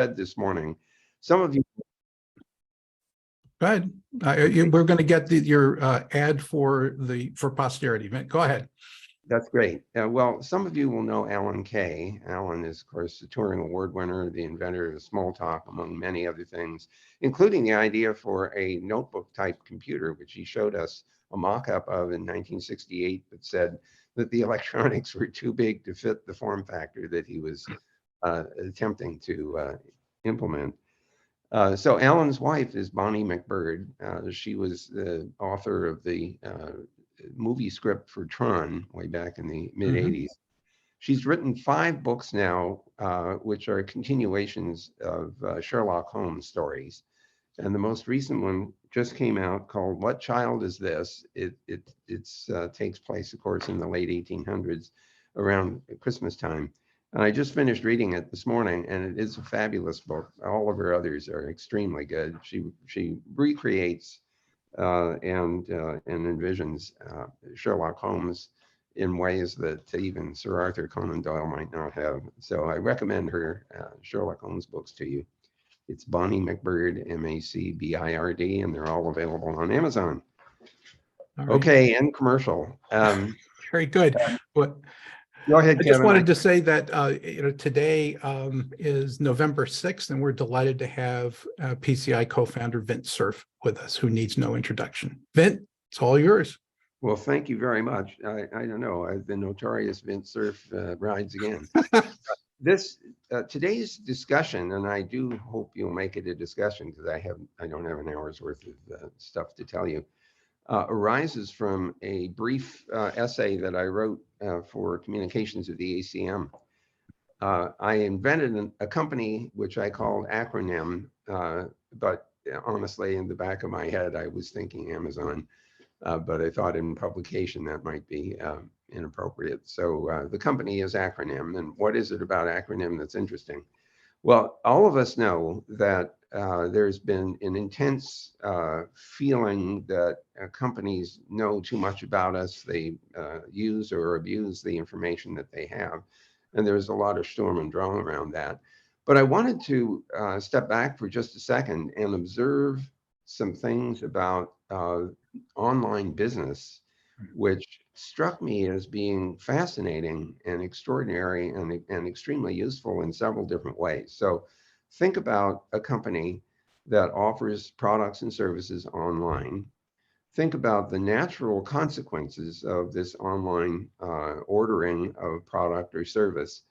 said this morning, some of you. Go ahead. We're going to get your ad for posterity. Go ahead. That's great. Well, some of you will know Alan Kay. Alan is, of course, a Turing Award winner, the inventor of Smalltalk, among many other things, including the idea for a notebook-type computer, which he showed us a mock-up of in 1968, that said that the electronics were too big to fit the form factor that he was attempting to implement. So Alan's wife is Bonnie McBird. She was the author of the movie script for Tron way back in the mid 80s. She's written 5 books now, which are continuations of Sherlock Holmes stories. And the most recent one just came out called What Child Is This? It takes place, of course, in the late 1800s around Christmas time. And I just finished reading it this morning, and it is a fabulous book. All of her others are extremely good. She recreates and envisions Sherlock Holmes in ways that even Sir Arthur Conan Doyle might not have. So I recommend her Sherlock Holmes books to you. It's Bonnie McBird, MacBird, and they're all available on Amazon. All right. Okay, and commercial. Very good. Go ahead, Kevin. I just wanted to say that today is November 6th, and we're delighted to have PCI co-founder Vint Cerf with us, who needs no introduction. Vint, it's all yours. Well, thank you very much. I don't know, the notorious Vint Cerf rides again. Today's discussion, and I do hope you'll make it a discussion because I don't have an hour's worth of stuff to tell you, arises from a brief essay that I wrote for communications of the ACM. I invented a company which I called Acronym, but honestly, in the back of my head, I was thinking Amazon, but I thought in publication that might be inappropriate. So the company is Acronym, and what is it about Acronym that's interesting? Well, all of us know that there's been an intense feeling that companies know too much about us. They use or abuse the information that they have. And there's a lot of storm and drama around that. But I wanted to step back for just a second and observe some things about online business, which struck me as being fascinating and extraordinary and extremely useful in several different ways. So think about a company that offers products and services online. Think about the natural consequences of this online ordering of product or service.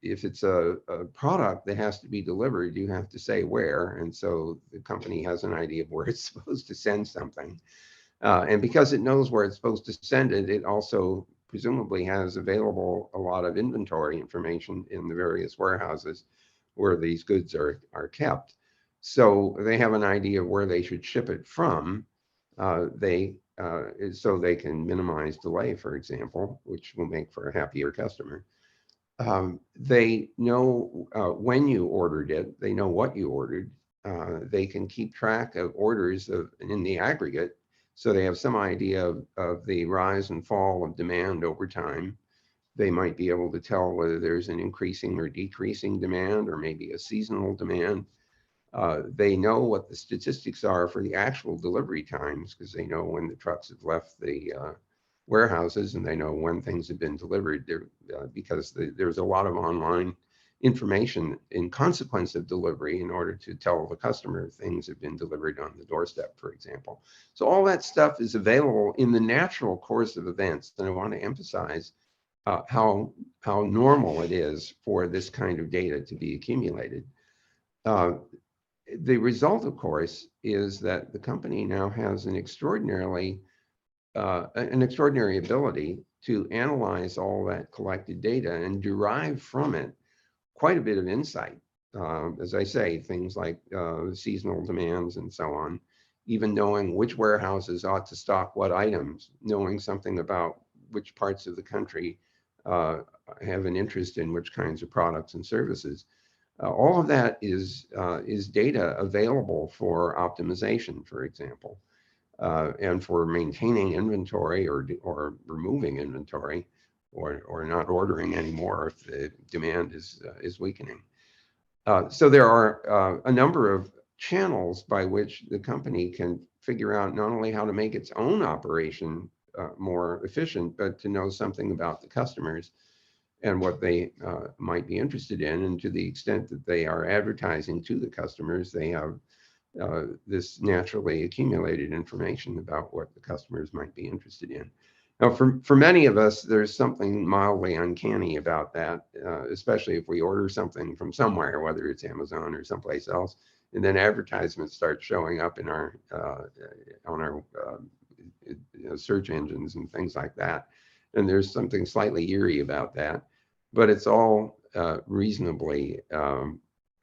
If it's a product that has to be delivered, you have to say where. And so the company has an idea of where it's supposed to send something. And because it knows where it's supposed to send it, it also presumably has available a lot of inventory information in the various warehouses where these goods are kept. So they have an idea of where they should ship it from. So they can minimize delay, for example, which will make for a happier customer. They know when you ordered it. They know what you ordered. They can keep track of orders in the aggregate. So they have some idea of the rise and fall of demand over time. They might be able to tell whether there's an increasing or decreasing demand, or maybe a seasonal demand. They know what the statistics are for the actual delivery times, because they know when the trucks have left the warehouses, and they know when things have been delivered there, because there's a lot of online information in consequence of delivery in order to tell the customer things have been delivered on the doorstep, for example. So all that stuff is available in the natural course of events. And I want to emphasize how normal it is for this kind of data to be accumulated. The result, of course, is that the company now has an extraordinary ability to analyze all that collected data and derive from it quite a bit of insight. As I say, things like seasonal demands and so on, even knowing which warehouses ought to stock what items, knowing something about which parts of the country have an interest in which kinds of products and services. All of that is data available for optimization, for example, and for maintaining inventory or removing inventory, or not ordering anymore if the demand is weakening. So there are a number of channels by which the company can figure out not only how to make its own operation more efficient, but to know something about the customers and what they might be interested in. And to the extent that they are advertising to the customers, they have this naturally accumulated information about what the customers might be interested in. Now, for many of us, there's something mildly uncanny about that, especially if we order something from somewhere, whether it's Amazon or someplace else, and then advertisements start showing up in our on our search engines and things like that. And there's something slightly eerie about that, but it's all reasonably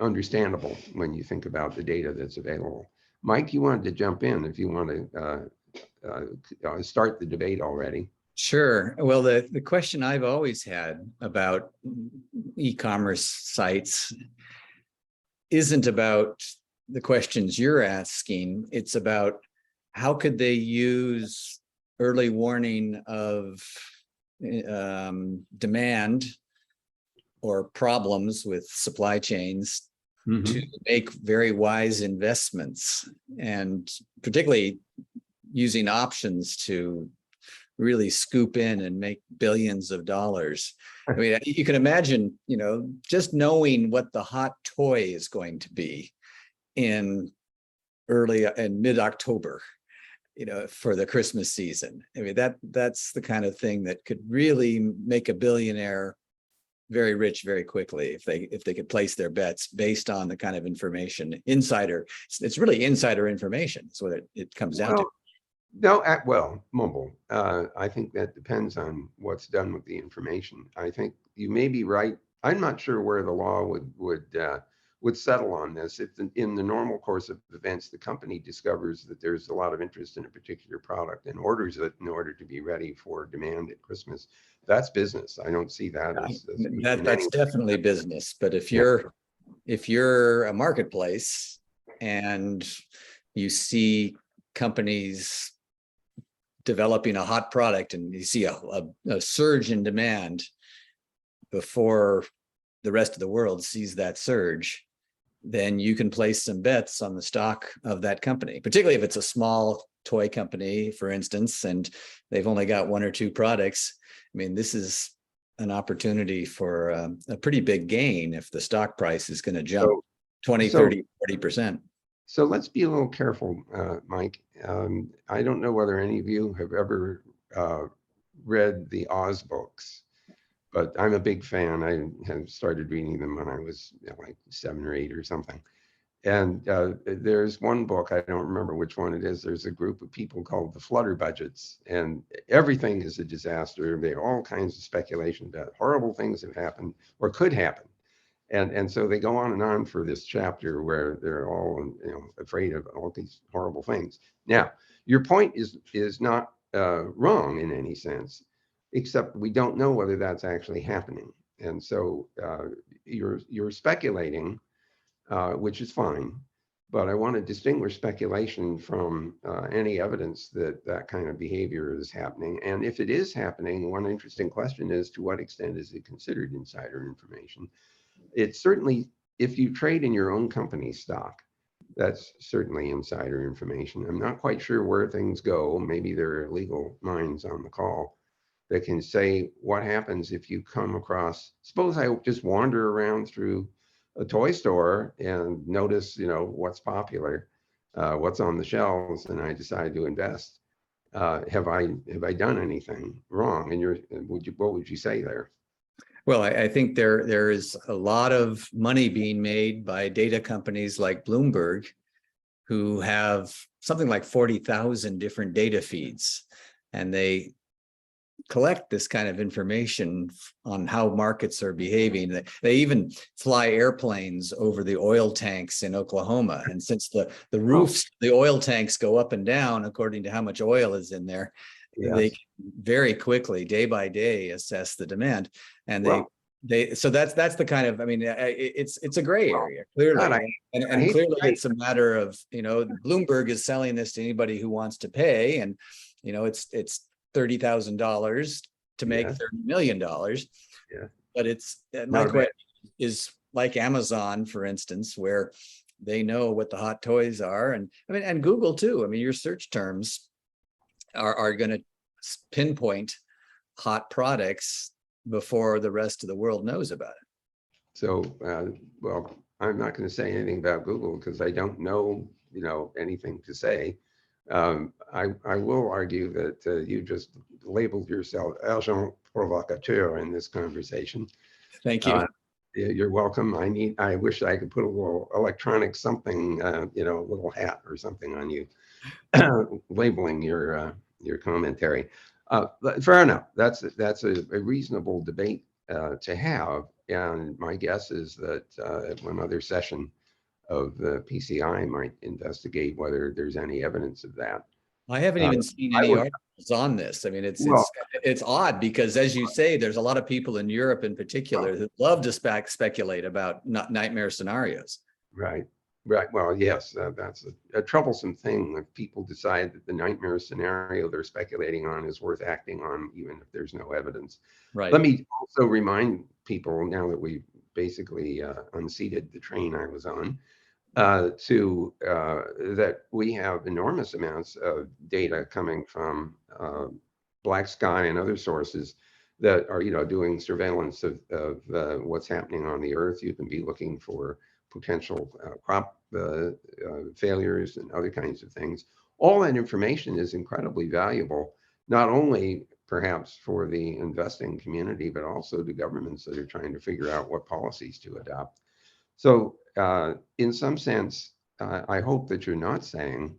understandable when you think about the data that's available. Mike, you wanted to jump in if you want to start the debate already. Sure. Well, the question I've always had about e-commerce sites isn't about the questions you're asking. It's about how could they use early warning of demand or problems with supply chains to make very wise investments, and particularly using options to really scoop in and make billions of dollars. I mean, you can imagine, just knowing what the hot toy is going to be in early and mid-October, for the Christmas season. I mean, that's the kind of thing that could really make a billionaire very rich very quickly if they could place their bets based on the kind of information it's really insider information. That's what it comes down to. No, mobile. I think that depends on what's done with the information. I think you may be right. I'm not sure where the law would settle on this. If in the normal course of events, the company discovers that there's a lot of interest in a particular product and orders it in order to be ready for demand at Christmas, that's business. I don't see that as that's definitely business. But if you're a marketplace and you see companies developing a hot product and you see a surge in demand before the rest of the world sees that surge, then you can place some bets on the stock of that company, particularly if it's a small toy company, for instance, and they've only got one or two products. I mean, this is an opportunity for a pretty big gain if the stock price is going to jump 20, 30, 40%. So let's be a little careful, Mike. I don't know whether any of you have ever read the Oz books, but I'm a big fan. I have started reading them when I was like 7 or 8 or something. And there's one book, I don't remember which one it is. There's a group of people called the Flutter Budgets, and everything is a disaster. There are all kinds of speculation about horrible things have happened or could happen. And so they go on and on for this chapter where they're all afraid of all these horrible things. Now, your point is not wrong in any sense, except we don't know whether that's actually happening. And so you're speculating, which is fine, but I want to distinguish speculation from any evidence that that kind of behavior is happening. And if it is happening, one interesting question is, to what extent is it considered insider information? It's certainly, if you trade in your own company stock, that's certainly insider information. I'm not quite sure where things go. Maybe there are legal minds on the call that can say what happens if you come across, suppose I just wander around through a toy store and notice, what's popular, what's on the shelves, and I decide to invest. Have I done anything wrong? And what would you say there? Well, I think there is a lot of money being made by data companies like Bloomberg, who have something like 40,000 different data feeds, and they collect this kind of information on how markets are behaving. They even fly airplanes over the oil tanks in Oklahoma, and since the roofs, the oil tanks go up and down according to how much oil is in there, they can very quickly, day by day, assess the demand. And so that's the kind of, it's a gray area, clearly. And clearly it's a matter of, Bloomberg is selling this to anybody who wants to pay, and it's $30,000 to make $30 million. Yeah. But my question is, like Amazon, for instance, where they know what the hot toys are. And I mean, and Google too. I mean, your search terms are going to pinpoint hot products before the rest of the world knows about it. So, well, I'm not going to say anything about Google because I don't know, anything to say. I will argue that you just labeled yourself agent provocateur in this conversation. Thank you. You're welcome. I wish I could put a little electronic something, a little hat or something on you, labeling your commentary. But fair enough. That's a reasonable debate to have. And my guess is that at one other session of the PCI might investigate whether there's any evidence of that. I haven't even seen any articles on this. I mean, it's odd because, as you say, there's a lot of people in Europe in particular who love to speculate about nightmare scenarios. Right. Well, yes, that's a troublesome thing if people decide that the nightmare scenario they're speculating on is worth acting on, even if there's no evidence. Right. Let me also remind people, now that we've basically unseated the train I was on, that we have enormous amounts of data coming from Black Sky and other sources that are, doing surveillance of what's happening on the Earth. You can be looking for potential crop failures and other kinds of things. All that information is incredibly valuable, not only perhaps for the investing community, but also to governments that are trying to figure out what policies to adopt. So in some sense, I hope that you're not saying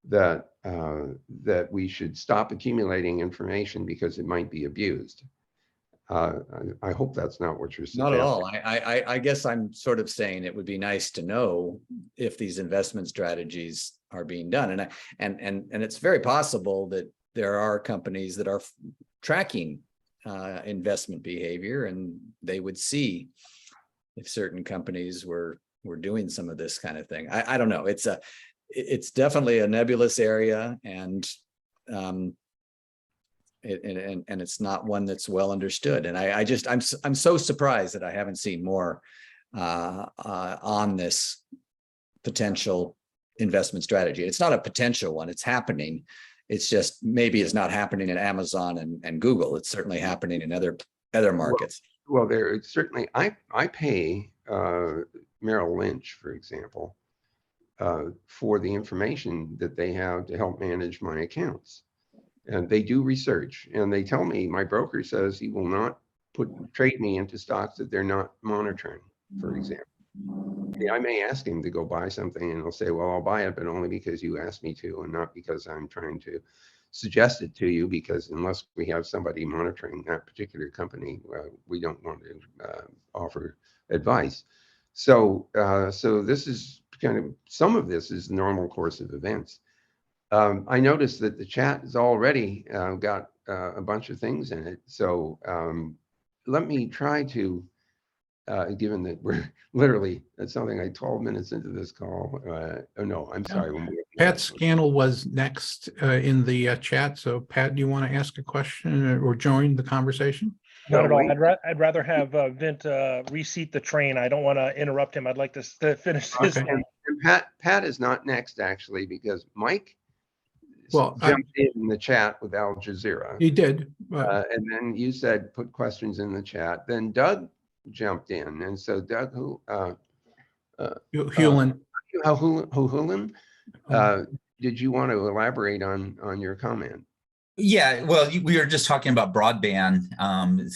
that that we should stop accumulating information because it might be abused. I hope that's not what you're suggesting. Not at all. I guess I'm sort of saying it would be nice to know if these investment strategies are being done, and it's very possible that there are companies that are tracking investment behavior, and they would see if certain companies were doing some of this kind of thing. I don't know. It's definitely a nebulous area, and it's not one that's well understood. And I'm so surprised that I haven't seen more on this potential investment strategy. It's not a potential one. It's happening. It's just maybe it's not happening in Amazon and Google. It's certainly happening in other markets. Well, there certainly. I pay Merrill Lynch, for example, for the information that they have to help manage my accounts. And they do research, and they tell me, my broker says he will not trade me into stocks that they're not monitoring, for example. I may ask him to go buy something, and he'll say, well, I'll buy it, but only because you asked me to, and not because I'm trying to suggest it to you, because unless we have somebody monitoring that particular company, we don't want to offer advice. So this is kind of, some of this is normal course of events. I noticed that the chat has already got a bunch of things in it. So let me try to, given that we're literally, it's something like 12 minutes into this call. Oh, no, I'm sorry. Pat Scannell was next in the chat. So Pat, do you want to ask a question or join the conversation? Not at all. I'd rather have Vint reseat the train. I don't want to interrupt him. I'd like to finish this. Okay. And Pat is not next, actually, because Mike jumped in the chat with Al Jazeera. He did. And then you said put questions in the chat. Then Doug jumped in. And so Doug Hewlin. Did you want to elaborate on your comment? Yeah, well, we were just talking about broadband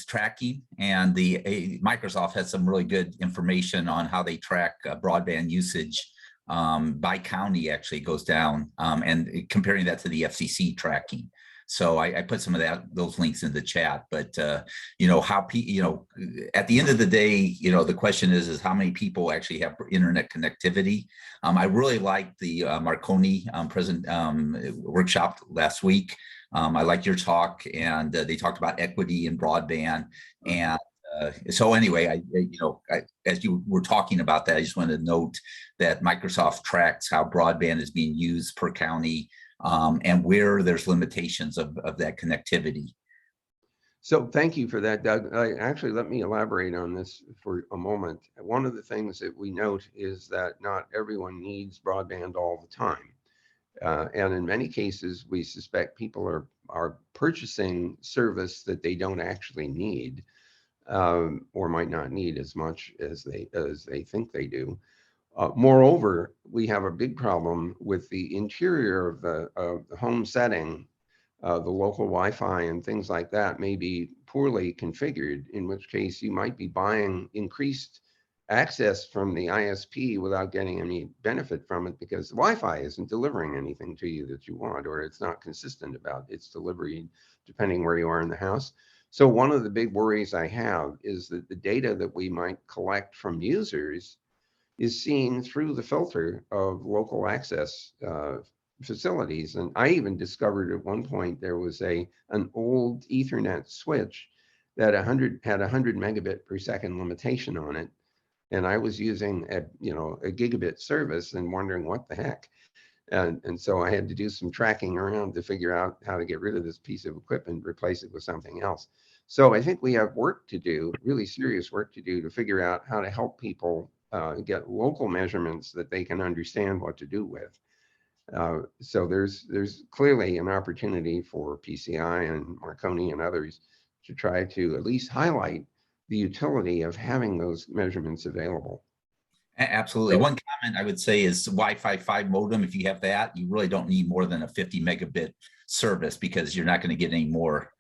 tracking, and Microsoft has some really good information on how they track broadband usage by county. Actually goes down, and comparing that to the FCC tracking. So I put some of those links in the chat. But at the end of the day, the question is how many people actually have internet connectivity. I really liked the Marconi workshop last week. I liked your talk, and they talked about equity in broadband. And so anyway, as you were talking about that, I just wanted to note that Microsoft tracks how broadband is being used per county, and where there's limitations of that connectivity. So thank you for that, Doug. Actually, let me elaborate on this for a moment. One of the things that we note is that not everyone needs broadband all the time. And in many cases, we suspect people are purchasing service that they don't actually need, or might not need as much as they think they do. Moreover, we have a big problem with the interior of the home setting. The local Wi-Fi and things like that may be poorly configured, in which case you might be buying increased access from the ISP without getting any benefit from it because the Wi-Fi isn't delivering anything to you that you want, or it's not consistent about its delivery, depending where you are in the house. So one of the big worries I have is that the data that we might collect from users is seen through the filter of local access facilities. And I even discovered at one point there was an old Ethernet switch that had 100 megabit per second limitation on it. And I was using a gigabit service and wondering what the heck. And so I had to do some tracking around to figure out how to get rid of this piece of equipment, replace it with something else. So I think we have work to do, really serious work to do, to figure out how to help people get local measurements that they can understand what to do with. So there's clearly an opportunity for PCI and Marconi and others to try to at least highlight the utility of having those measurements available. Absolutely. One comment I would say is Wi-Fi 5 modem. If you have that, you really don't need more than a 50 megabit service because you're not going to get any more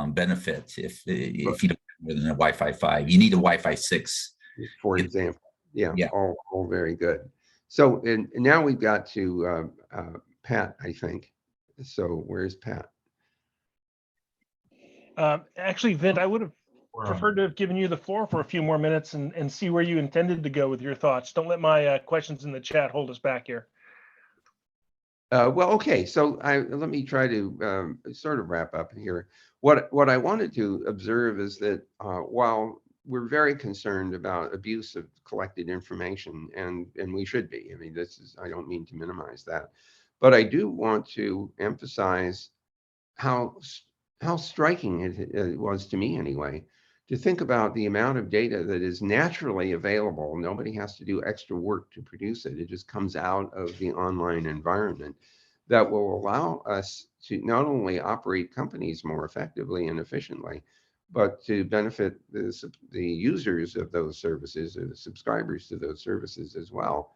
benefit if you don't have more than a Wi-Fi 5. You need a Wi-Fi 6. For example. Yeah. Yeah. All very good. So and now we've got to Pat, I think. So where's Pat? Actually, Vint, I would have preferred to have given you the floor for a few more minutes and see where you intended to go with your thoughts. Don't let my questions in the chat hold us back here. Well, okay. So let me try to sort of wrap up here. What I wanted to observe is that while we're very concerned about abuse of collected information, and we should be. I mean, I don't mean to minimize that, but I do want to emphasize how striking it was to me anyway, to think about the amount of data that is naturally available. Nobody has to do extra work to produce it. It just comes out of the online environment that will allow us to not only operate companies more effectively and efficiently, but to benefit the users of those services or the subscribers to those services as well,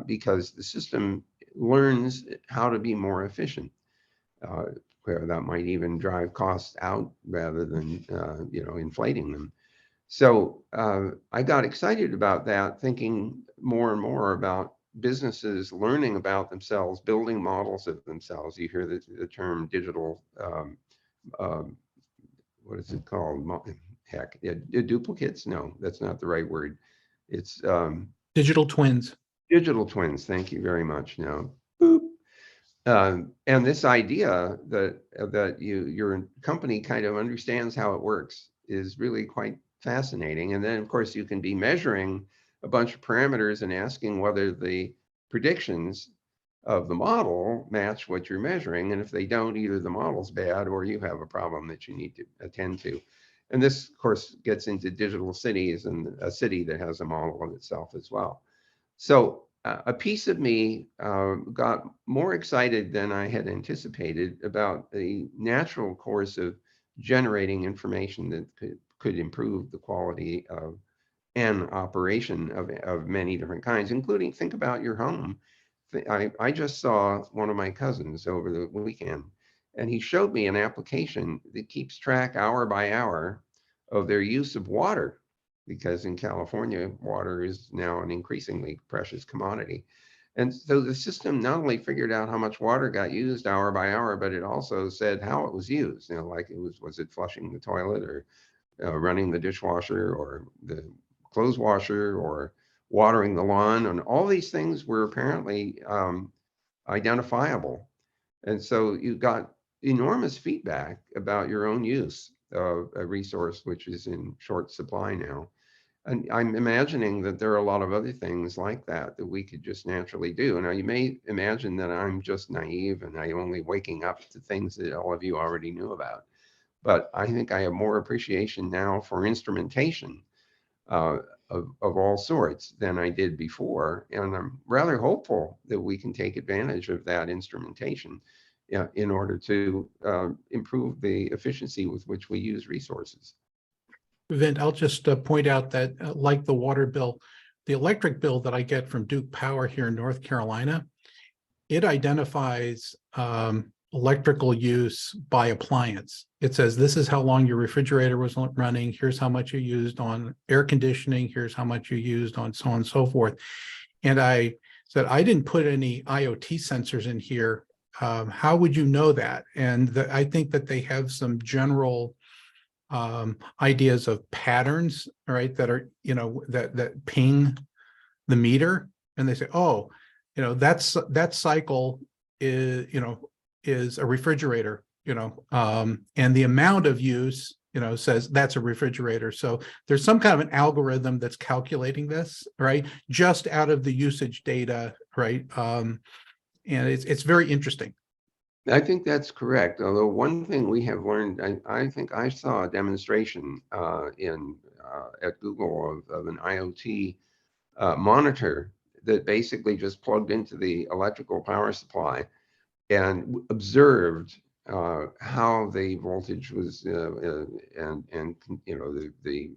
because the system learns how to be more efficient. Where that might even drive costs out rather than inflating them. So I got excited about that, thinking more and more about businesses learning about themselves, building models of themselves. You hear the term digital, what is it called? Heck, duplicates? No, that's not the right word. It's Digital twins. Digital twins. Thank you very much. Now, boop. And this idea that your company kind of understands how it works is really quite fascinating. And then, of course, you can be measuring a bunch of parameters and asking whether the predictions of the model match what you're measuring. And if they don't, either the model's bad or you have a problem that you need to attend to. And this, of course, gets into digital cities and a city that has a model of itself as well. So a piece of me got more excited than I had anticipated about the natural course of generating information that could improve the quality of and operation of many different kinds, including think about your home. I just saw one of my cousins over the weekend, and he showed me an application that keeps track hour by hour of their use of water, because in California, water is now an increasingly precious commodity. And so the system not only figured out how much water got used hour by hour, but it also said how it was used. Like was it flushing the toilet or running the dishwasher or the clothes washer or watering the lawn, and all these things were apparently identifiable. And so you got enormous feedback about your own use of a resource which is in short supply now. And I'm imagining that there are a lot of other things like that we could just naturally do. Now, you may imagine that I'm just naive and I'm only waking up to things that all of you already knew about. but I think I have more appreciation now for instrumentation of all sorts than I did before. And I'm rather hopeful that we can take advantage of that instrumentation in order to improve the efficiency with which we use resources. Vint, I'll just point out that like the water bill, the electric bill that I get from Duke Power here in North Carolina, it identifies electrical use by appliance. It says, this is how long your refrigerator was running. Here's how much you used on air conditioning. Here's how much you used on so on and so forth. And I said, I didn't put any IoT sensors in here. How would you know that? And I think that they have some general ideas of patterns, right, that are, that ping the meter. And they say, oh, that cycle is a refrigerator, and the amount of use, says that's a refrigerator. So there's some kind of an algorithm that's calculating this, right, just out of the usage data, right? And it's very interesting. I think that's correct. Although one thing we have learned, I think I saw a demonstration at Google of an IoT monitor that basically just plugged into the electrical power supply and observed how the voltage was and the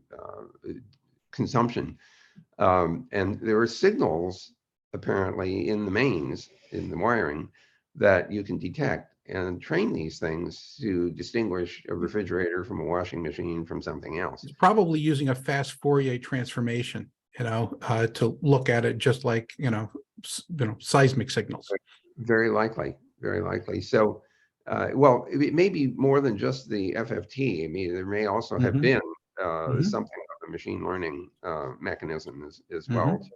consumption, and there were signals apparently in the mains, in the wiring, that you can detect and train these things to distinguish a refrigerator from a washing machine from something else. It's probably using a fast Fourier transformation, to look at it just like, seismic signals. Very likely, very likely. So, well, it may be more than just the FFT. I mean, there may also have been something of a machine learning mechanism as well to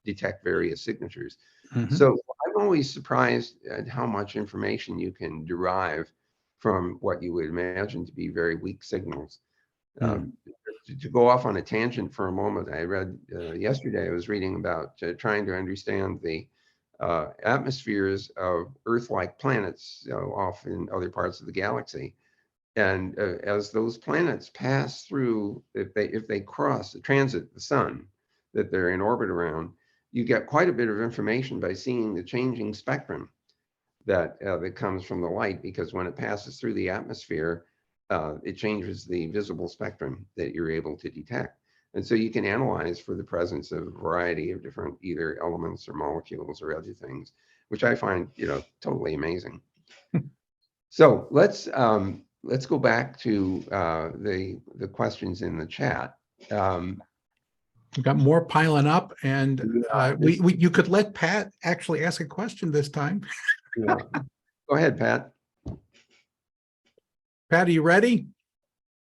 detect various signatures. So I'm always surprised at how much information you can derive from what you would imagine to be very weak signals. To go off on a tangent for a moment, I read yesterday, I was reading about trying to understand the atmospheres of Earth-like planets off in other parts of the galaxy. And as those planets pass through, if they cross, transit the sun that they're in orbit around, you get quite a bit of information by seeing the changing spectrum that comes from the light, because when it passes through the atmosphere, it changes the visible spectrum that you're able to detect. And so you can analyze for the presence of a variety of different either elements or molecules or other things, which I find, totally amazing. So let's go back to the questions in the chat. We've got more piling up, and you could let Pat actually ask a question this time. Yeah. Go ahead, Pat. Pat, are you ready?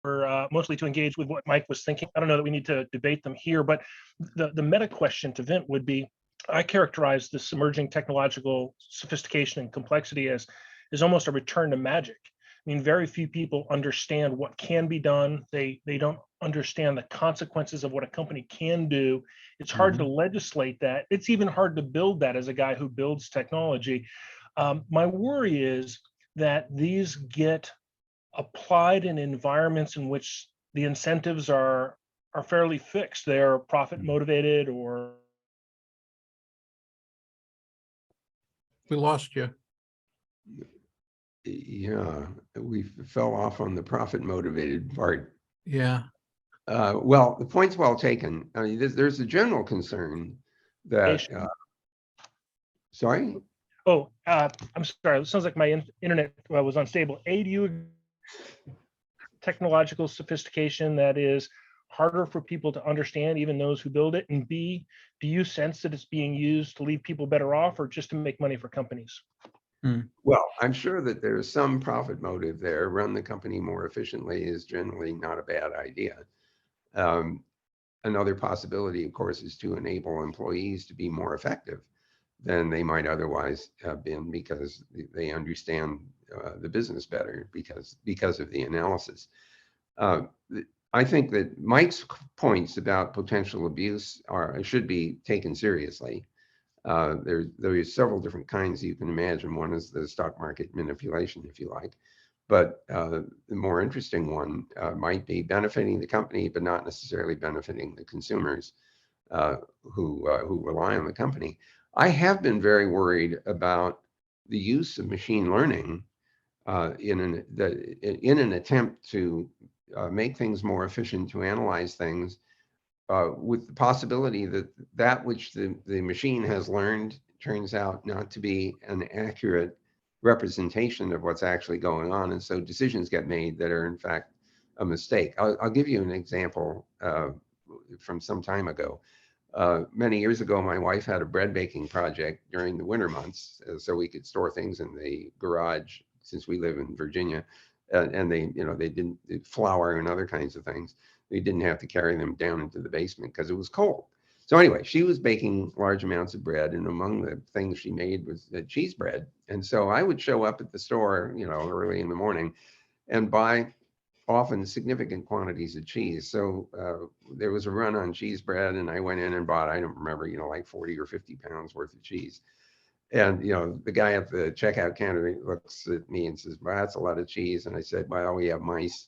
Or mostly to engage with what Mike was thinking. I don't know that we need to debate them here, but the meta question to Vint would be, I characterize this emerging technological sophistication and complexity as almost a return to magic. I mean, very few people understand what can be done. They don't understand the consequences of what a company can do. It's hard to legislate that. It's even hard to build that as a guy who builds technology. My worry is that these get applied in environments in which the incentives are fairly fixed. They're profit motivated, or We lost you. Yeah, we fell off on the profit motivated part. Yeah. Well, the point's well taken. I mean, there's a general concern that, sorry? Oh, I'm sorry. It sounds like my internet was unstable. A, do you technological sophistication that is harder for people to understand, even those who build it? And B, do you sense that it's being used to leave people better off or just to make money for companies? Well, I'm sure that there's some profit motive there. Run the company more efficiently is generally not a bad idea. Another possibility, of course, is to enable employees to be more effective than they might otherwise have been, because they understand the business better because of the analysis. I think that Mike's points about potential abuse should be taken seriously. There are several different kinds you can imagine. One is the stock market manipulation, if you like, But the more interesting one might be benefiting the company, but not necessarily benefiting the consumers who rely on the company. I have been very worried about the use of machine learning in an attempt to make things more efficient, to analyze things, with the possibility that that which the machine has learned turns out not to be an accurate representation of what's actually going on. And so decisions get made that are in fact a mistake. I'll give you an example from some time ago. Many years ago, my wife had a bread baking project during the winter months, so we could store things in the garage since we live in Virginia, and they didn't flour and other kinds of things. They didn't have to carry them down into the basement because it was cold. So anyway, she was baking large amounts of bread, and among the things she made was cheese bread. And so I would show up at the store, early in the morning, and buy often significant quantities of cheese. So there was a run on cheese bread, and I went in and bought, I don't remember, like 40 or 50 pounds worth of cheese. And, the guy at the checkout counter looks at me and says, well, that's a lot of cheese. And I said, well, we have mice.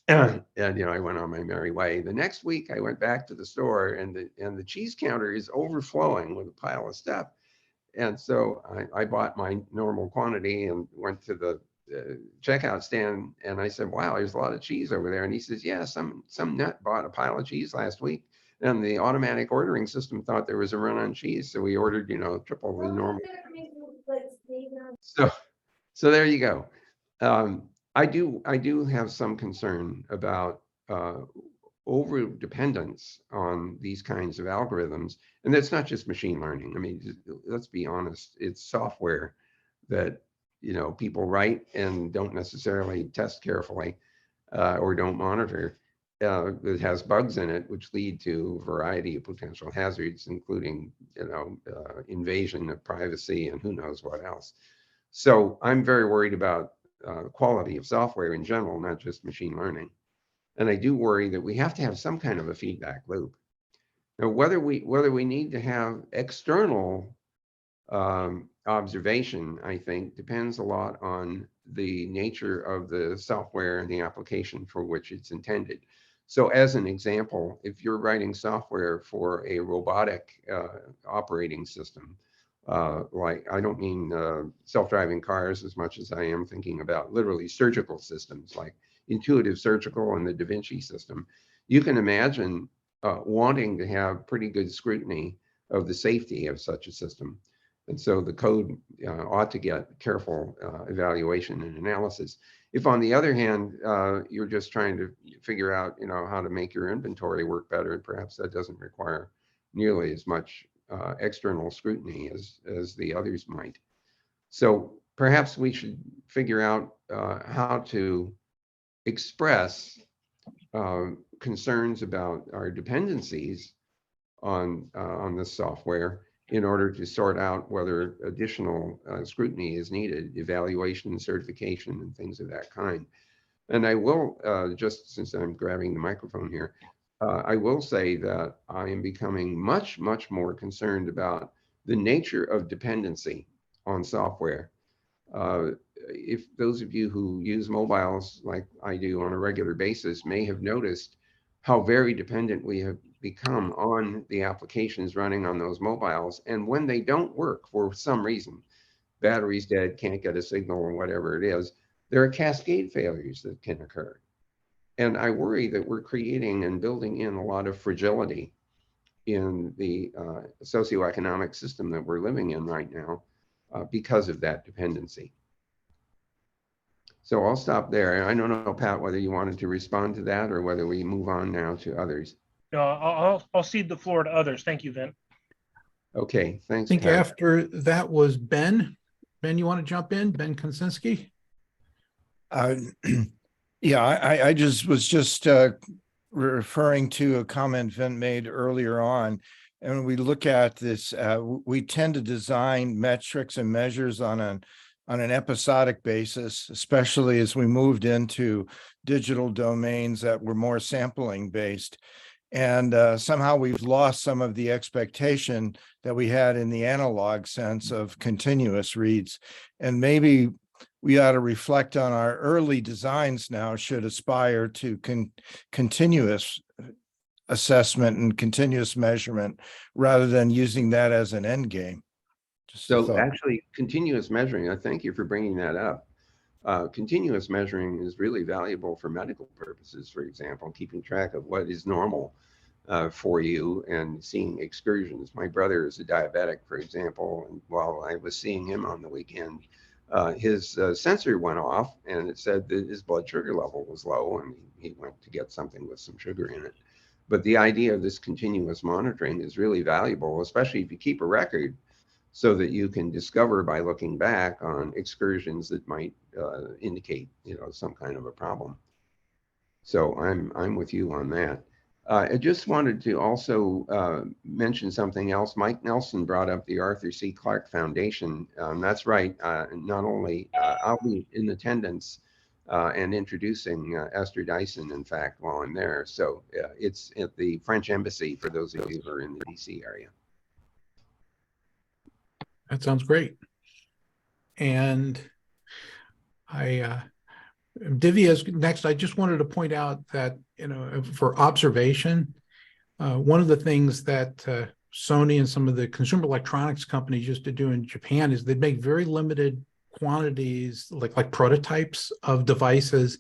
And, I went on my merry way. The next week I went back to the store, and the cheese counter is overflowing with a pile of stuff. And so I bought my normal quantity and went to the checkout stand, and I said, wow, there's a lot of cheese over there. And he says, yeah, some nut bought a pile of cheese last week, and the automatic ordering system thought there was a run on cheese, so we ordered triple the normal. So there you go. I do have some concern about over dependence on these kinds of algorithms, and that's not just machine learning. I mean, let's be honest, it's software that people write and don't necessarily test carefully or don't monitor. That has bugs in it, which lead to a variety of potential hazards, including invasion of privacy and who knows what else. So I'm very worried about quality of software in general, not just machine learning. And I do worry that we have to have some kind of a feedback loop. Now, whether we need to have external observation, I think, depends a lot on the nature of the software and the application for which it's intended. So as an example, if you're writing software for a robotic operating system, like, I don't mean self-driving cars as much as I am thinking about literally surgical systems like Intuitive Surgical and the Da Vinci system, you can imagine wanting to have pretty good scrutiny of the safety of such a system. And so the code ought to get careful evaluation and analysis. If, on the other hand, you're just trying to figure out, how to make your inventory work better, perhaps that doesn't require nearly as much external scrutiny as the others might. So perhaps we should figure out how to express concerns about our dependencies on this software in order to sort out whether additional scrutiny is needed, evaluation, certification, and things of that kind. And I will, just since I'm grabbing the microphone here, I will say that I am becoming much, much more concerned about the nature of dependency on software. If those of you who use mobiles like I do on a regular basis may have noticed how very dependent we have become on the applications running on those mobiles. And when they don't work for some reason, battery's dead, can't get a signal, or whatever it is, there are cascade failures that can occur. And I worry that we're creating and building in a lot of fragility in the socioeconomic system that we're living in right now because of that dependency. So I'll stop there. I don't know, Pat, whether you wanted to respond to that or whether we move on now to others. No, I'll cede the floor to others. Thank you, Vint. Okay, I thanks, think Pat. after that was Ben. Ben, you want to jump in? Ben Konsinski? Yeah, I was just referring to a comment Vint made earlier on. And when we look at this, we tend to design metrics and measures on an episodic basis, especially as we moved into digital domains that were more sampling based. And somehow we've lost some of the expectation that we had in the analog sense of continuous reads. And maybe we ought to reflect on our early designs now should aspire to continuous assessment and continuous measurement rather than using that as an end game. Just a So thought. actually, continuous measuring, I thank you for bringing that up. Continuous measuring is really valuable for medical purposes, for example, keeping track of what is normal for you and seeing excursions. My brother is a diabetic, for example, and while I was seeing him on the weekend, his sensor went off and it said that his blood sugar level was low, and he went to get something with some sugar in it. But the idea of this continuous monitoring is really valuable, especially if you keep a record, so that you can discover by looking back on excursions that might indicate, some kind of a problem. So I'm with you on that. I just wanted to also mention something else. Mike Nelson brought up the Arthur C. Clarke Foundation. That's right. Not only I'll be in attendance and introducing Esther Dyson, in fact, while I'm there. So it's at the French Embassy for those of you who are in the DC area. That sounds great. And Divya is next. I just wanted to point out that, for observation, one of the things that Sony and some of the consumer electronics companies used to do in Japan is they'd make very limited quantities, like prototypes of devices,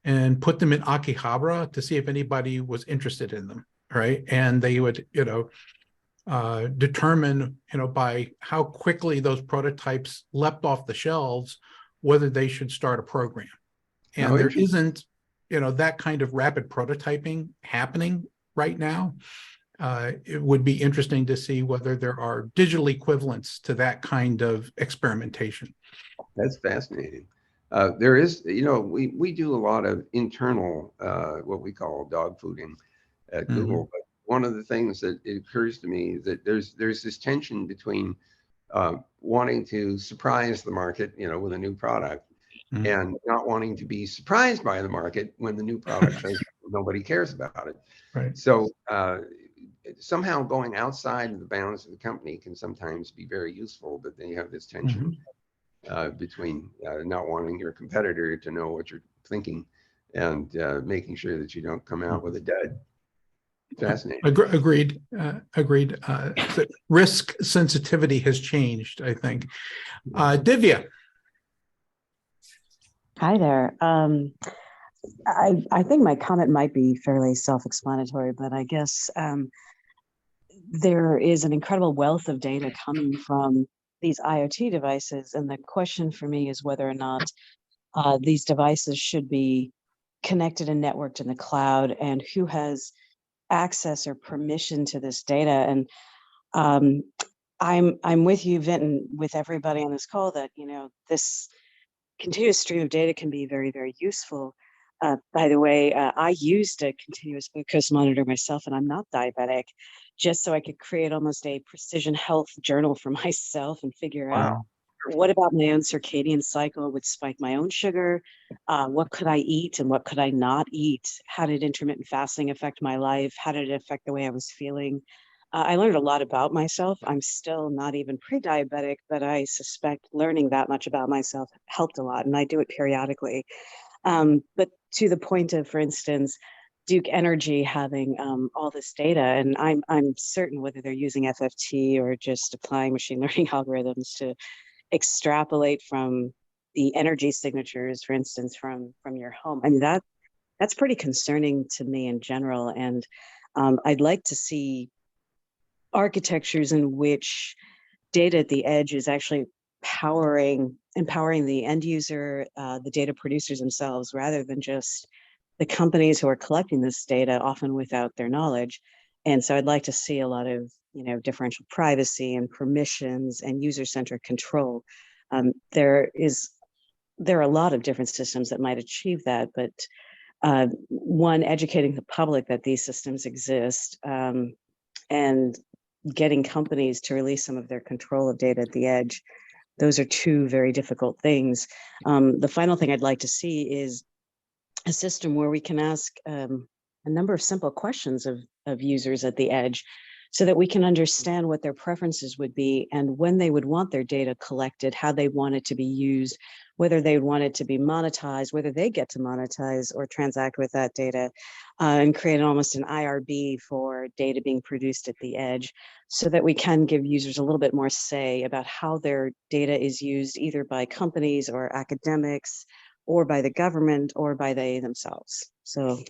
and put them in Akihabara to see if anybody was interested in them, right? And they would, determine, by how quickly those prototypes leapt off the shelves, whether they should start a program. And there isn't, that kind of rapid prototyping happening right now. It would be interesting to see whether there are digital equivalents to that kind of experimentation. That's fascinating. There is, we do a lot of internal, what we call dog fooding at Google, but one of the things that it occurs to me is that there's this tension between wanting to surprise the market, with a new product, and not wanting to be surprised by the market when the new product shows nobody cares about it. Right. So somehow going outside of the bounds of the company can sometimes be very useful, but then you have this tension between not wanting your competitor to know what you're thinking and making sure that you don't come out with a dud. Fascinating. Agreed. Agreed. Risk sensitivity has changed, I think. Divya. Hi there. I think my comment might be fairly self-explanatory, but I guess there is an incredible wealth of data coming from these IoT devices. And the question for me is whether or not these devices should be connected and networked in the cloud, and who has access or permission to this data. And I'm with you, Vint, and with everybody on this call that, this continuous stream of data can be very, very useful. By the way, I used a continuous glucose monitor myself, and I'm not diabetic, just so I could create almost a precision health journal for myself and figure out what about my own circadian cycle would spike my own sugar, what could I eat and what could I not eat? How did intermittent fasting affect my life? How did it affect the way I was feeling? I learned a lot about myself. I'm still not even pre-diabetic, but I suspect learning that much about myself helped a lot, and I do it periodically. But to the point of, for instance, Duke Energy having all this data, and I'm certain whether they're using FFT or just applying machine learning algorithms to extrapolate from the energy signatures, for instance, from your home. I mean, that's pretty concerning to me in general. And I'd like to see architectures in which data at the edge is actually empowering the end user, the data producers themselves, rather than just the companies who are collecting this data, often without their knowledge. And so I'd like to see a lot of, differential privacy and permissions and user-centric control. There are a lot of different systems that might achieve that, but one, educating the public that these systems exist, and getting companies to release some of their control of data at the edge. Those are two very difficult things. The final thing I'd like to see is a system where we can ask a number of simple questions of users at the edge. so that we can understand what their preferences would be and when they would want their data collected, how they want it to be used, whether they want it to be monetized, whether they get to monetize or transact with that data, and create almost an IRB for data being produced at the edge, so that we can give users a little bit more say about how their data is used, either by companies or academics, or by the government, or by they themselves. So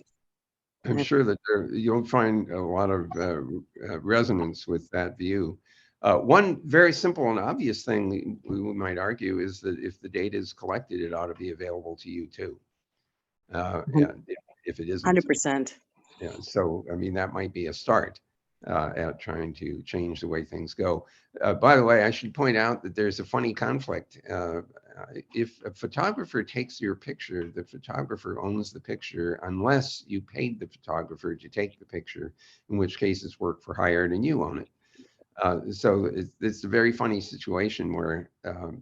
I'm sure that you'll find a lot of resonance with that view. One very simple and obvious thing we might argue is that if the data is collected, it ought to be available to you too. And if it isn't, 100%. yeah, so I mean, that might be a start at trying to change the way things go. By the way, I should point out that there's a funny conflict. If a photographer takes your picture, the photographer owns the picture unless you paid the photographer to take the picture, in which case it's work for hire and you own it. So it's a very funny situation where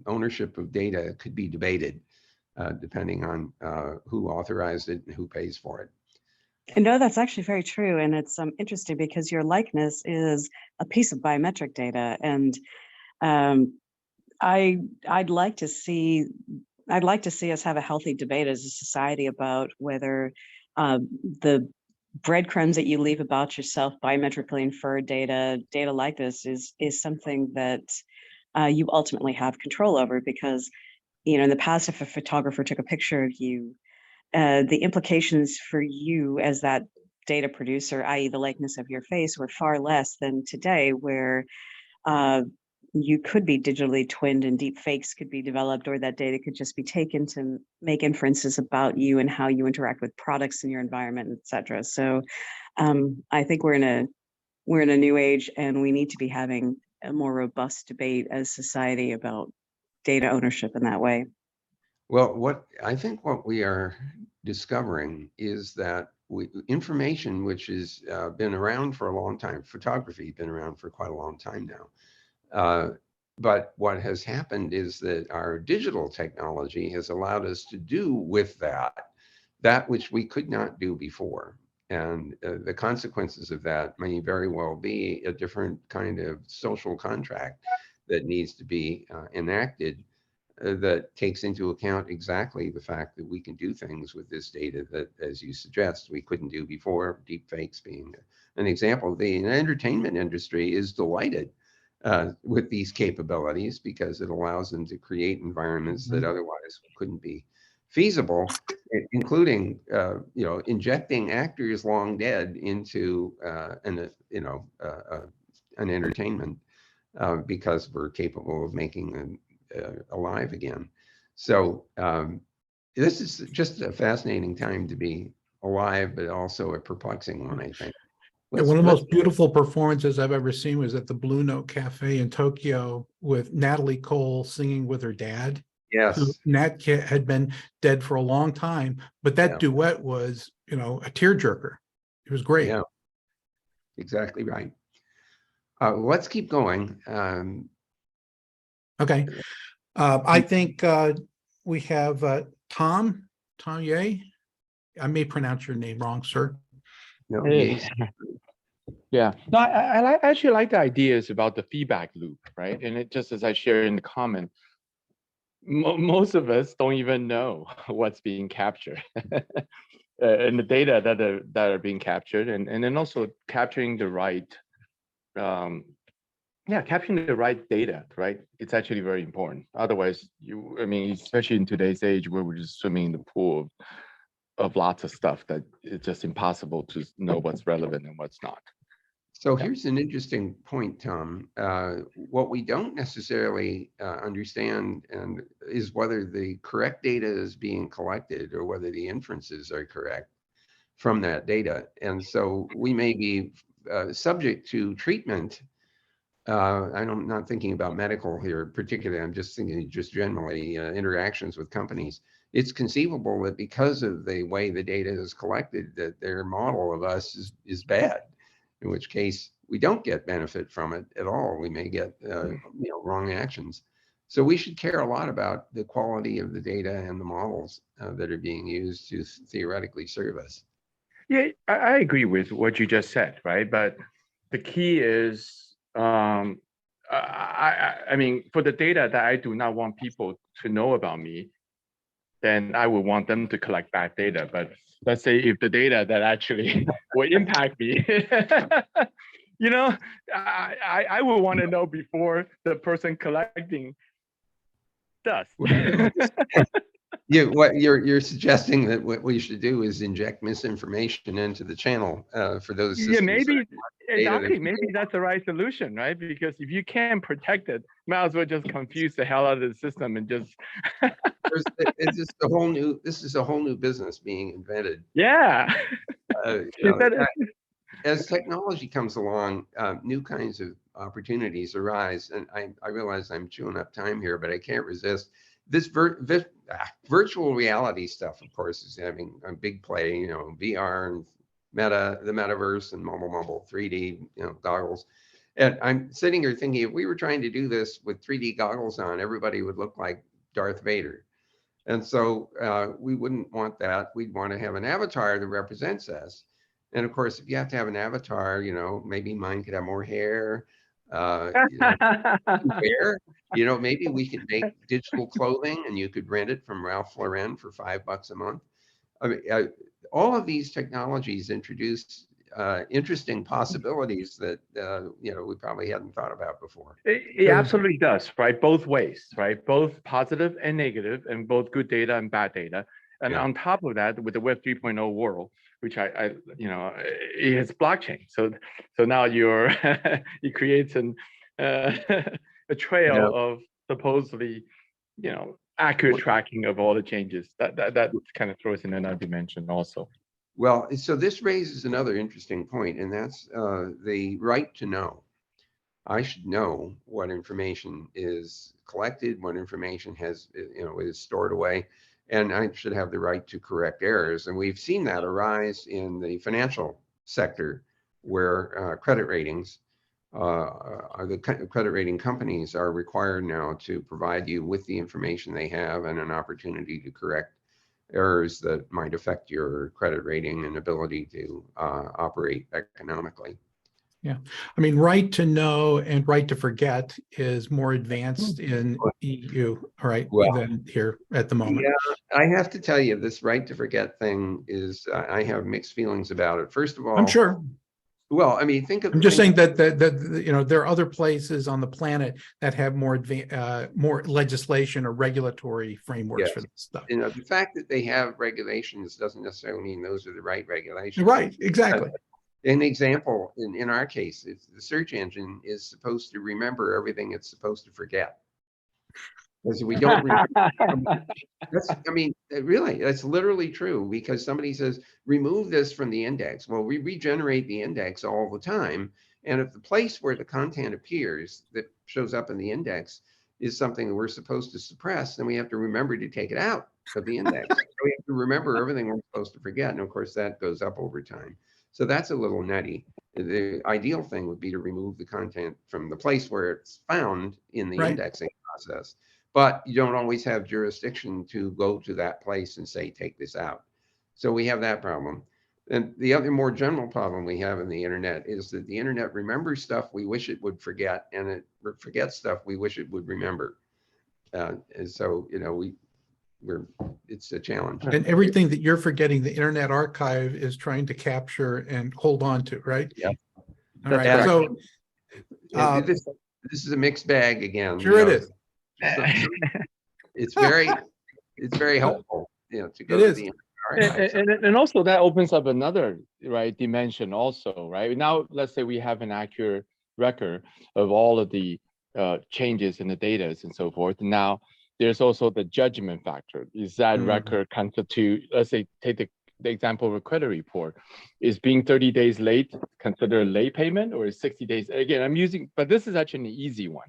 ownership of data could be debated depending on who authorized it and who pays for it. And no, that's actually very true. And it's interesting because your likeness is a piece of biometric data. And I'd like to see us have a healthy debate as a society about whether the breadcrumbs that you leave about yourself, biometrically inferred data like this is something that you ultimately have control over. Because, in the past, if a photographer took a picture of you, the implications for you as that data producer, i.e. the likeness of your face, were far less than today, where you could be digitally twinned and deep fakes could be developed, or that data could just be taken to make inferences about you and how you interact with products in your environment, et cetera. So I think we're in a new age, and we need to be having a more robust debate as society about data ownership in that way. Well, what we are discovering is that information which has been around for a long time, photography been around for quite a long time now. But what has happened is that our digital technology has allowed us to do with that which we could not do before. And the consequences of that may very well be a different kind of social contract that needs to be enacted that takes into account exactly the fact that we can do things with this data that, as you suggest, we couldn't do before, deep fakes being an example. The entertainment industry is delighted with these capabilities because it allows them to create environments that otherwise couldn't be feasible, including injecting actors long dead into an entertainment because we're capable of making them alive again. So this is just a fascinating time to be alive, but also a perplexing one, I think. One of the most beautiful performances I've ever seen was at the Blue Note Cafe in Tokyo with Natalie Cole singing with her dad. Yes. Nat had been dead for a long time, but that duet was, a tearjerker. It was great. Yeah, exactly right. Let's keep going. Okay. I think we have Tom Ye. I may pronounce your name wrong, sir. No, Hey. Yeah, no, I actually like the ideas about the feedback loop, right? And it just as I shared in the comment, most of us don't even know what's being captured and the data that are being captured, and then also capturing the right, capturing the right data, right? It's actually very important. Otherwise, especially in today's age where we're just swimming in the pool of lots of stuff that it's just impossible to know what's relevant and what's not. So here's an interesting point, Tom. What we don't necessarily understand is whether the correct data is being collected or whether the inferences are correct from that data. And so we may be subject to treatment. I'm not thinking about medical here particularly, I'm just thinking just generally interactions with companies. It's conceivable that because of the way the data is collected, that their model of us is bad, in which case we don't get benefit from it at all. We may get wrong actions. So we should care a lot about the quality of the data and the models that are being used to theoretically serve us. Yeah, I agree with what you just said, right? But the key is, I mean, for the data that I do not want people to know about me, then I would want them to collect bad data. But let's say if the data that actually will impact me, you know, I would want to know before the person collecting does. What you're suggesting that what we should do is inject misinformation into the channel for those systems. Yeah, maybe exactly. that- Maybe that's the right solution, right? Because if you can't protect it, might as well just confuse the hell out of the system and just. It's just a whole new. This is a whole new business being invented. Yeah. As technology comes along, new kinds of opportunities arise, and I realize I'm chewing up time here, but I can't resist. This virtual reality stuff, of course, is having a big play. You know, VR and the metaverse, and mobile 3D, goggles. And I'm sitting here thinking, if we were trying to do this with 3D goggles on, everybody would look like Darth Vader. And so we wouldn't want that. We'd want to have an avatar that represents us. And of course, if you have to have an avatar, maybe mine could have more hair. Maybe we could make digital clothing and you could rent it from Ralph Lauren for $5 a month. I mean, all of these technologies introduce interesting possibilities that we probably hadn't thought about before. It absolutely does, right? Both ways, right? Both positive and negative, and both good data and bad data. And on top of that, with the Web 3.0 world, which it is blockchain. So now it creates a trail of supposedly, accurate tracking of all the changes. That kind of throws in another dimension also. Well, so this raises another interesting point, and that's the right to know. I should know what information is collected, what information is stored away, and I should have the right to correct errors. And we've seen that arise in the financial sector, where credit ratings, the credit rating companies are required now to provide you with the information they have and an opportunity to correct errors that might affect your credit rating and ability to operate economically. Yeah, I mean, right to know and right to forget is more advanced in EU, right, than here at the moment. Yeah, I have to tell you, this right to forget thing is, I have mixed feelings about it. First of all, I'm sure. Well, I mean, I'm just saying that there are other places on the planet that have more legislation or regulatory frameworks for this stuff. The fact that they have regulations doesn't necessarily mean those are the right regulations. Right, exactly. An example, in our case, if the search engine is supposed to remember everything it's supposed to forget. Because we don't remember. Really, that's literally true, because somebody says, remove this from the index. Well, we regenerate the index all the time. And if the place where the content appears that shows up in the index is something that we're supposed to suppress, then we have to remember to take it out of the index. So we have to remember everything we're supposed to forget. And of course, that goes up over time. So that's a little nutty. The ideal thing would be to remove the content from the place where it's found in the indexing process. But you don't always have jurisdiction to go to that place and say, take this out. So we have that problem. And the other more general problem we have in the internet is that the internet remembers stuff we wish it would forget, and it forgets stuff we wish it would remember. And so, it's a challenge. And everything that you're forgetting, the Internet Archive is trying to capture and hold on to, right? Yeah. All right. So this is a mixed bag again. Sure it is. It's very helpful, to go to the archives. And also that opens up another dimension also, right? Now, let's say we have an accurate record of all of the changes in the data and so forth. Now, there's also the judgment factor. Is that record constitute, let's say, take the example of a credit report, is being 30 days late considered late payment, or is 60 days? Again, but this is actually an easy one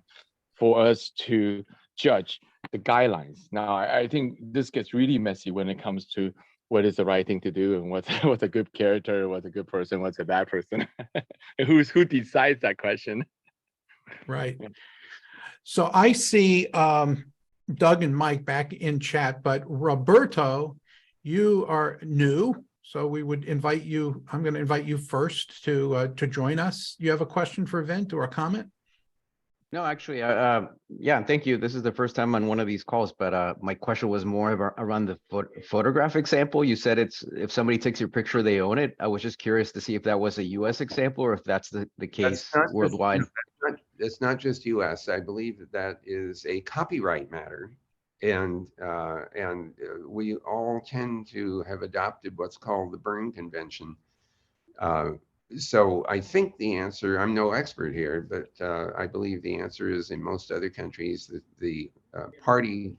for us to judge the guidelines. Now, I think this gets really messy when it comes to what is the right thing to do and what's a good character, what's a good person, what's a bad person, and who decides that question. Right. So I see Doug and Mike back in chat, but Roberto, you are new. So we would invite you, I'm going to invite you first to join us. You have a question for Vint or a comment? No, actually, yeah, thank you. This is the first time on one of these calls, but my question was more around the photograph example. You said it's if somebody takes your picture, they own it. I was just curious to see if that was a US example or if that's the case worldwide. It's not just US. I believe that is a copyright matter. And we all tend to have adopted what's called the Berne Convention. So I think the answer, I'm no expert here, but I believe the answer is in most other countries that the party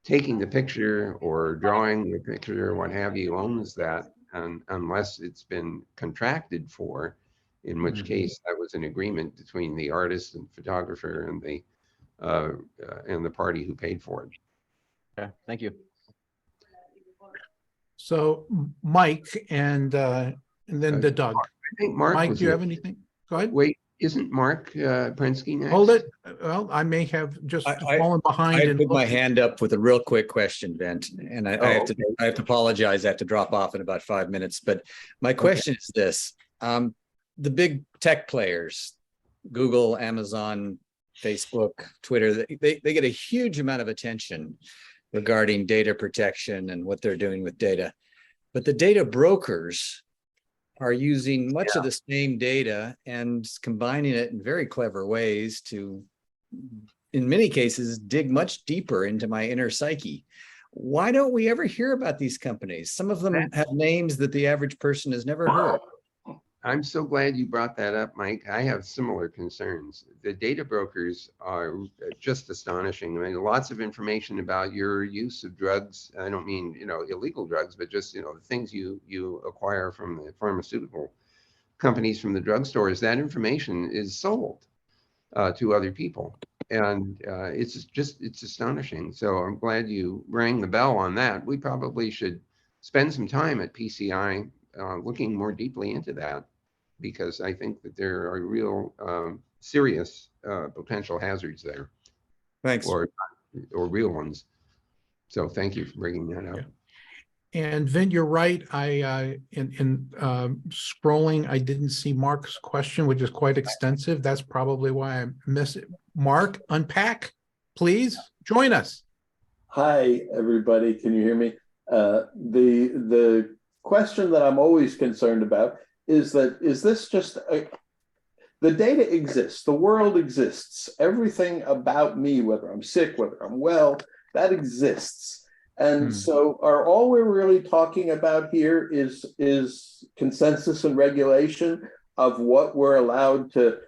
taking the picture or drawing the picture or what have you owns that, unless it's been contracted for, in which case that was an agreement between the artist and photographer and the party who paid for it. Okay, thank you. So Mike and then the Doug. I think Mark Mike, was do you next. have anything? Go ahead. Wait, isn't Mark Prensky next? Hold it. Well, I may have just fallen behind. I and put my hand up with a real quick question, Vint, and I have to apologize. I have to drop off in about 5 minutes. But my question is this: the big tech players, Google, Amazon, Facebook, Twitter, they get a huge amount of attention regarding data protection and what they're doing with data. But the data brokers are using much of the same data and combining it in very clever ways to, in many cases, dig much deeper into my inner psyche. Why don't we ever hear about these companies? Some of them have names that the average person has never heard. I'm so glad you brought that up, Mike. I have similar concerns. The data brokers are just astonishing. I mean, lots of information about your use of drugs. I don't mean, illegal drugs, but just, the things you acquire from the pharmaceutical companies, from the drugstores. That information is sold to other people. And it's astonishing. So I'm glad you rang the bell on that. We probably should spend some time at PCI looking more deeply into that, because I think that there are real serious potential hazards there. Thanks. Or real ones. So thank you for bringing that up. Yeah. And Vint, you're right. I in scrolling, I didn't see Mark's question, which is quite extensive. That's probably why I missed it. Mark, unpack, please join us. Hi, everybody. Can you hear me? The question that I'm always concerned about is this just the data exists, the world exists, everything about me, whether I'm sick, whether I'm well, that exists. And so all we're really talking about here is consensus and regulation of what we're allowed to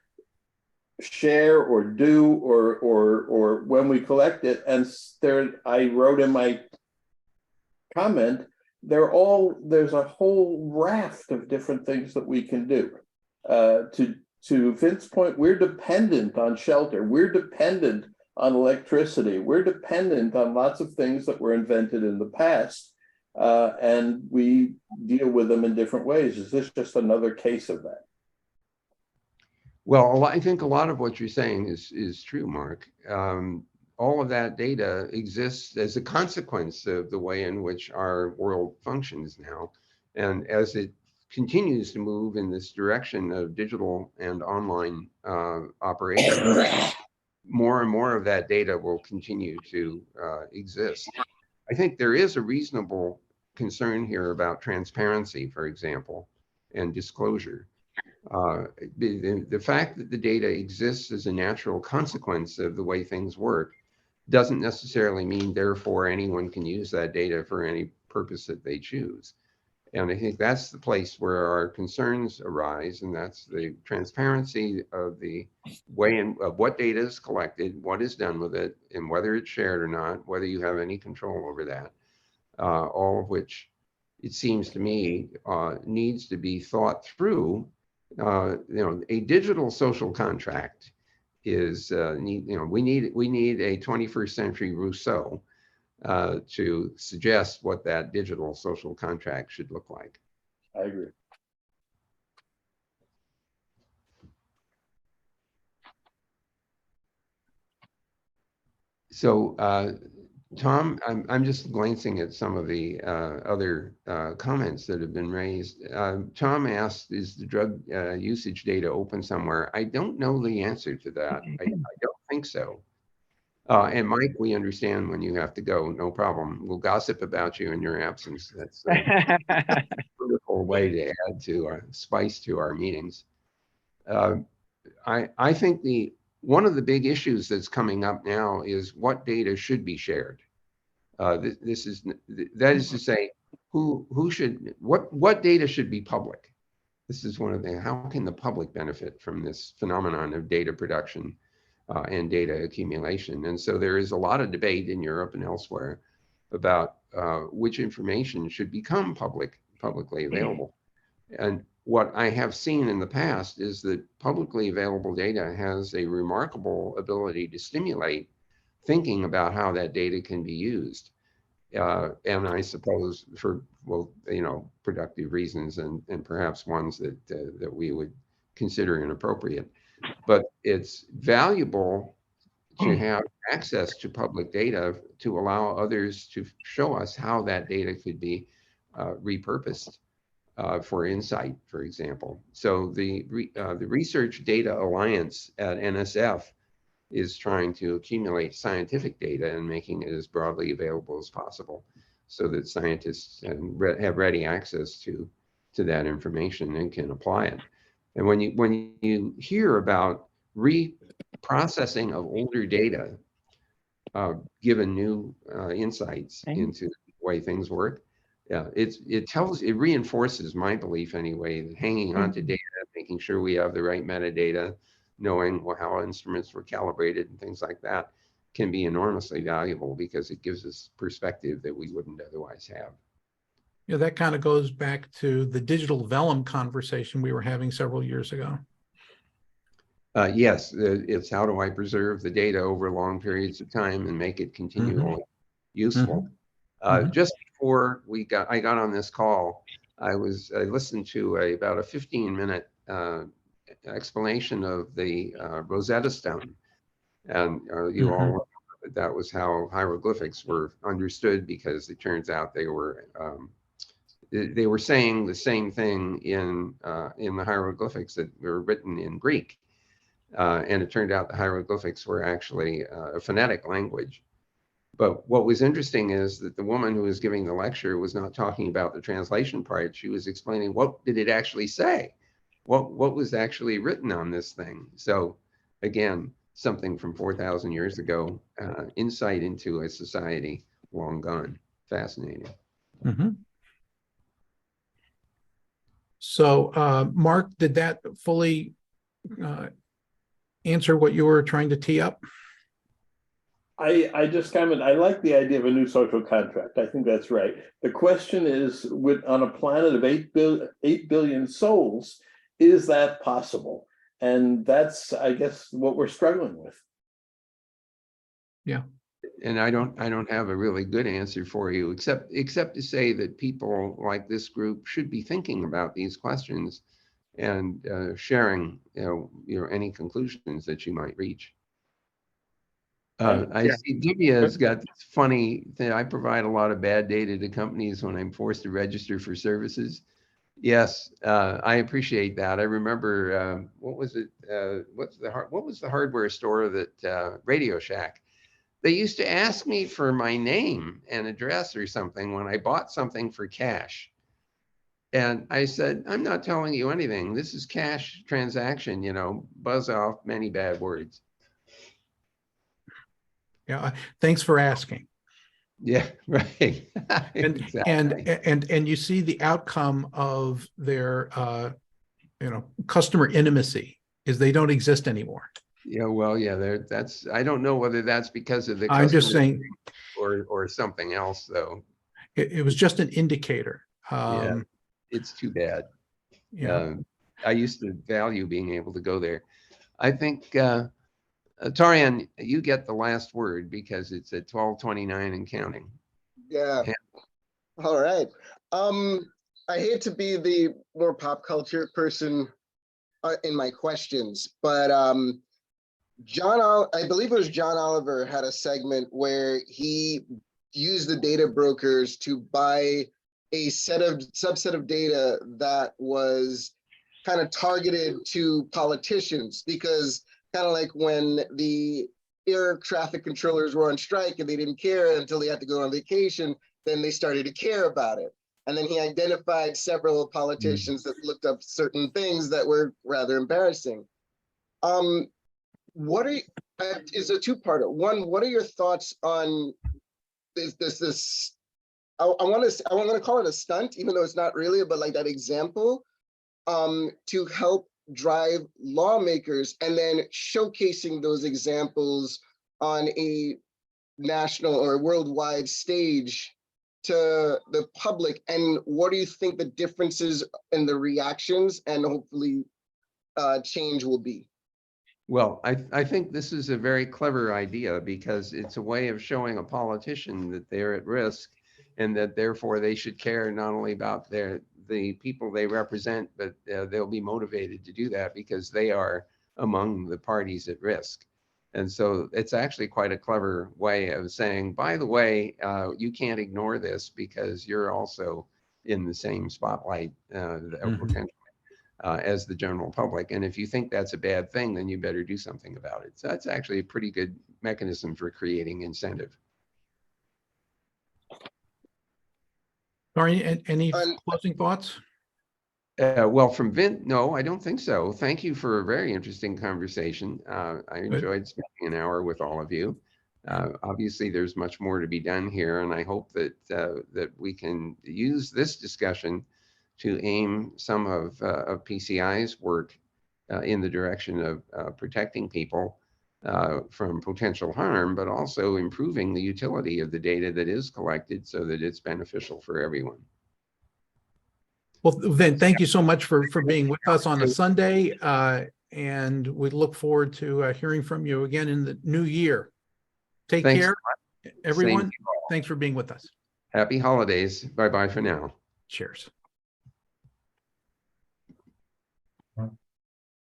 share or do or when we collect it. And I wrote in my comment, there's a whole raft of different things that we can do. To Vint's point, we're dependent on shelter. We're dependent on electricity. We're dependent on lots of things that were invented in the past, and we deal with them in different ways. Is this just another case of that? Well, I think a lot of what you're saying is true, Mark. All of that data exists as a consequence of the way in which our world functions now. And as it continues to move in this direction of digital and online operations, more and more of that data will continue to exist. I think there is a reasonable concern here about transparency, for example, and disclosure. The fact that the data exists as a natural consequence of the way things work doesn't necessarily mean, therefore, anyone can use that data for any purpose that they choose. And I think that's the place where our concerns arise, and that's the transparency of the way of what data is collected, what is done with it, and whether it's shared or not, whether you have any control over that, all of which, it seems to me, needs to be thought through. A digital social contract is we need a 21st century Rousseau to suggest what that digital social contract should look like. I agree. So Tom, I'm just glancing at some of the other comments that have been raised. Tom asked, is the drug usage data open somewhere? I don't know the answer to that. I don't think so. And Mike, we understand when you have to go, no problem. We'll gossip about you in your absence. That's a wonderful way to add to our spice to our meetings. I think one of the big issues that's coming up now is what data should be shared. That is to say, what data should be public? This is one of the, how can the public benefit from this phenomenon of data production and data accumulation? And so there is a lot of debate in Europe and elsewhere about which information should become publicly available. And what I have seen in the past is that publicly available data has a remarkable ability to stimulate thinking about how that data can be used. And I suppose for, well, productive reasons and perhaps ones that we would consider inappropriate. But it's valuable to have access to public data to allow others to show us how that data could be repurposed for insight, for example. So the Research Data Alliance at NSF is trying to accumulate scientific data and making it as broadly available as possible so that scientists have ready access to that information and can apply it. And when you hear about reprocessing of older data, given new insights into the way things work, it reinforces my belief anyway, that hanging on to data, making sure we have the right metadata, knowing how instruments were calibrated and things like that can be enormously valuable because it gives us perspective that we wouldn't otherwise have. Yeah, that kind of goes back to the digital vellum conversation we were having several years ago. Yes, it's how do I preserve the data over long periods of time and make it continually useful. Just before I got on this call, I listened to about a 15-minute explanation of the Rosetta Stone, and you all remember that was how hieroglyphics were understood, because it turns out they were saying the same thing in the hieroglyphics that were written in Greek, and it turned out the hieroglyphics were actually a phonetic language. But what was interesting is that the woman who was giving the lecture was not talking about the translation part. She was explaining what did it actually say, what was actually written on this thing. So again, something from 4,000 years ago, insight into a society long gone. Fascinating. So Mark, did that fully answer what you were trying to tee up? I just comment, I like the idea of a new social contract. I think that's right. The question is, on a planet of 8 billion souls, is that possible? And that's, I guess, what we're struggling with. Yeah. And I don't have a really good answer for you, except to say that people like this group should be thinking about these questions and sharing, any conclusions that you might reach. I see Divya has got this funny thing. I provide a lot of bad data to companies when I'm forced to register for services. Yes, I appreciate that. I remember, what was it? What was the hardware store that Radio Shack? They used to ask me for my name and address or something when I bought something for cash. And I said, I'm not telling you anything. This is cash transaction, buzz off, many bad words. Yeah, thanks for asking. Yeah, right. And exactly. and you see the outcome of their customer intimacy is they don't exist anymore. Yeah, well, yeah, that's, I don't know whether that's because of the I'm just saying, or something else though. It was just an indicator. Yeah, it's too bad. Yeah. I used to value being able to go there. I think Tarian, you get the last word because it's at 12:29 and counting. Yeah. All right. I hate to be the more pop culture person in my questions, but I believe it was John Oliver had a segment where he used the data brokers to buy a subset of data that was kind of targeted to politicians, because kind of like when the air traffic controllers were on strike and they didn't care until they had to go on vacation, then they started to care about it. And then he identified several politicians that looked up certain things that were rather embarrassing. What are is a two-parter. One, what are your thoughts on this? I want to call it a stunt, even though it's not really, but like that example, to help drive lawmakers, and then showcasing those examples on a national or worldwide stage to the public. And what do you think the differences in the reactions and hopefully change will be? Well, I think this is a very clever idea because it's a way of showing a politician that they're at risk and that therefore they should care not only about the people they represent, but they'll be motivated to do that because they are among the parties at risk. And so it's actually quite a clever way of saying, by the way, you can't ignore this because you're also in the same spotlight potentially as the general public. And if you think that's a bad thing, then you better do something about it. So that's actually a pretty good mechanism for creating incentive. Sorry, any closing thoughts? Well, from Vint, no, I don't think so. Thank you for a very interesting conversation. I enjoyed spending an hour with all of you. Obviously, there's much more to be done here, and I hope that that we can use this discussion to aim some of PCI's work in the direction of protecting people from potential harm, but also improving the utility of the data that is collected so that it's beneficial for everyone. Well, Vint, thank you so much for being with us on a Sunday, and we look forward to hearing from you again in the new year. Take care, everyone. Thanks for being with us. Happy holidays. Bye-bye for now. Cheers.